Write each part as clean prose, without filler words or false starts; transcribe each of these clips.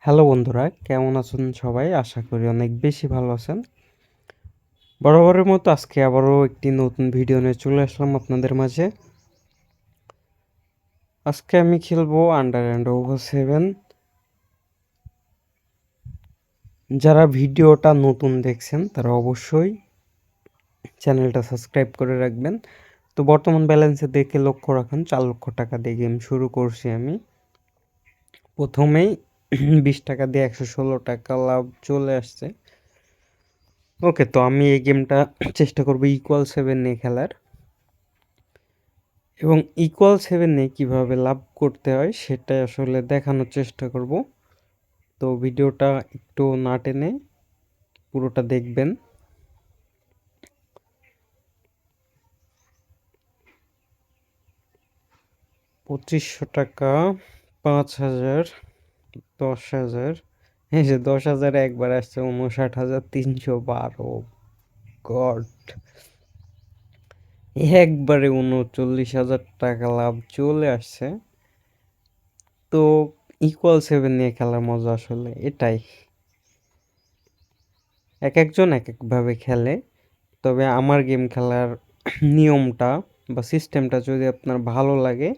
Hello বন্ধুরা, কেমন আছেন সবাই? আশা করি অনেক বেশি ভালো আছেন। বরাবরের মতো আজকে আবারও একটি নতুন ভিডিও নিয়ে চলে আসলাম আপনাদের মাঝে। আজকে আমি খেলবো আন্ডার অ্যান্ড ওভার 7। যারা ভিডিওটা নতুন দেখছেন তারা অবশ্যই চ্যানেলটা সাবস্ক্রাইব করে রাখবেন। তো বর্তমান ব্যালেন্সে দেখে লক্ষ্য রাখুন, 4 লক্ষ টাকা দিয়ে গেম শুরু করছি আমি। প্রথমেই 20 টাকা দিয়ে 116 টাকা লাভ চলে আসছে। ওকে, তো আমি এই গেমটা চেষ্টা করবো ইকুয়াল 7 নিয়ে খেলার, এবং ইকুয়াল 7 নিয়ে কীভাবে লাভ করতে হয় সেটাই আসলে দেখানোর চেষ্টা করব। তো ভিডিওটা একটু না টেনে পুরোটা দেখবেন। $2500, 5000, 10,000। এই যে 10,000 একবার আসছে 59,312। গড, একবারে 39,000 টাকা লাভ চলে আসছে। তো ইকুয়াল 7 নিয়ে খেলার মজা আসলে এটাই। এক একজন এক একভাবে খেলে, তবে আমার গেম খেলার নিয়মটা বা সিস্টেমটা যদি আপনার ভালো লাগে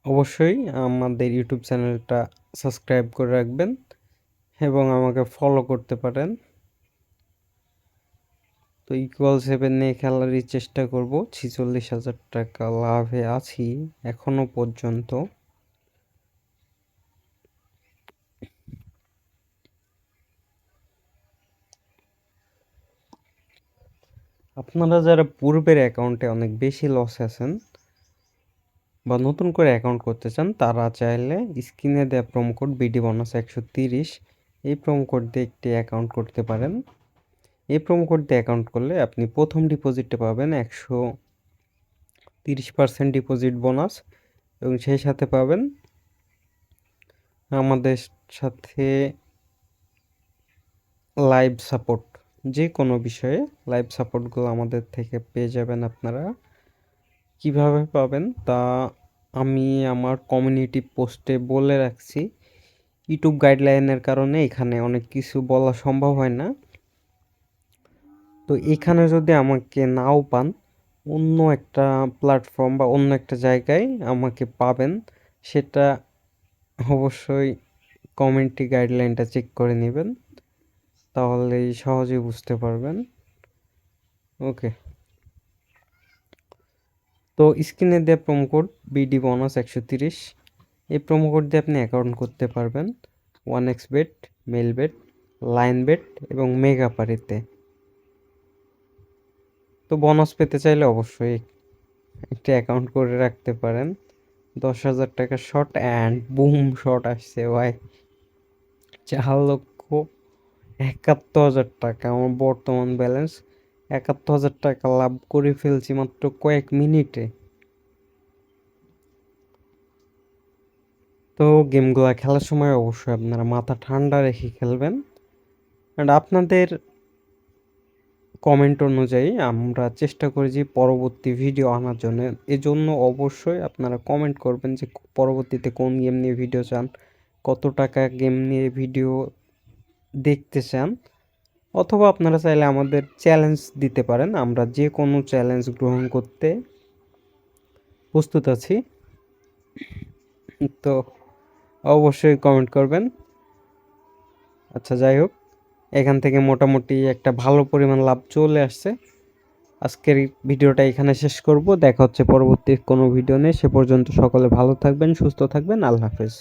অবশ্যই আমাদের ইউটিউব চ্যানেলটা সাবস্ক্রাইব করে রাখবেন এবং আমাকে ফলো করতে পারেন। তো ইকুয়াল 7 নিয়ে খেলারই চেষ্টা করব। 46,000 টাকা লাভে আছি এখনো পর্যন্ত। আপনারা যারা পূর্বের অ্যাকাউন্টে অনেক বেশি লস আছেন বা নতুন করে অ্যাকাউন্ট করতে চান, তারা চাইলে স্ক্রিনে দেওয়া প্রোমো কোড বিডি বোনাস 130, এই প্রোমো কোড দিয়ে একটি অ্যাকাউন্ট করতে পারেন। এই প্রোমো কোড দিয়ে অ্যাকাউন্ট করলে আপনি প্রথম ডিপোজিটে পাবেন 130% ডিপোজিট বোনাস, এবং সেই সাথে পাবেন আমাদের সাথে লাইভ সাপোর্ট। যে কোনো বিষয়ে লাইভ সাপোর্টগুলো আমাদের থেকে পেয়ে যাবেন আপনারা। কিভাবে পাবেন তা আমি আমার কমিউনিটি পোস্টে বলে রাখছি। ইউটিউব গাইডলাইনের কারণে এখানে অনেক কিছু বলা সম্ভব হয় না। তো এখানে যদি আমাকে নাও পান, অন্য একটা প্ল্যাটফর্ম বা অন্য একটা জায়গায় আমাকে পাবেন, সেটা অবশ্যই কমিউনিটি গাইডলাইনটা চেক করে নেবেন, তাহলেই সহজে বুঝতে পারবেন। ওকে, তো স্ক্রিনে দেওয়া প্রোমো কোড বিডি বোনাস 130, এই প্রোমো কোড দিয়ে আপনি অ্যাকাউন্ট করতে পারবেন 1xBet, মেলবেট, লাইনবেট এবং মেগা পারিতে। তো বোনাস পেতে চাইলে অবশ্যই একটা অ্যাকাউন্ট করে রাখতে পারেন। 10,000 টাকা শট অ্যান্ড বুম শট আসছে ভাই, 4,71,000 টাকা আমার বর্তমান ব্যালেন্স। 71,000 টাকা লাভ করে ফেলছি মাত্র কয়েক মিনিটে। তো গেমগুলো খেলার সময় অবশ্যই আপনারা মাথা ঠান্ডা রেখে খেলবেন, অ্যান্ড আপনাদের কমেন্ট অনুযায়ী আমরা চেষ্টা করি যে পরবর্তী ভিডিও আনার জন্য। এজন্য অবশ্যই আপনারা কমেন্ট করবেন যে পরবর্তীতে কোন গেম নিয়ে ভিডিও চান, কত টাকা গেম নিয়ে ভিডিও দেখতে চান, অথবা আপনারা চাইলে আমাদের চ্যালেঞ্জ দিতে পারেন। আমরা যে কোনো চ্যালেঞ্জ গ্রহণ করতে প্রস্তুত আছি। তো অবশ্যই কমেন্ট করবেন। আচ্ছা, যাই হোক, এখান থেকে মোটামুটি একটা ভালো পরিমাণ লাভ চলে আসছে। আজকের ভিডিওটা এখানে শেষ করব। দেখা হচ্ছে পরবর্তী কোনো ভিডিও নিয়ে। সে পর্যন্ত সকলে ভালো থাকবেন, সুস্থ থাকবেন। আল্লাহ হাফেজ।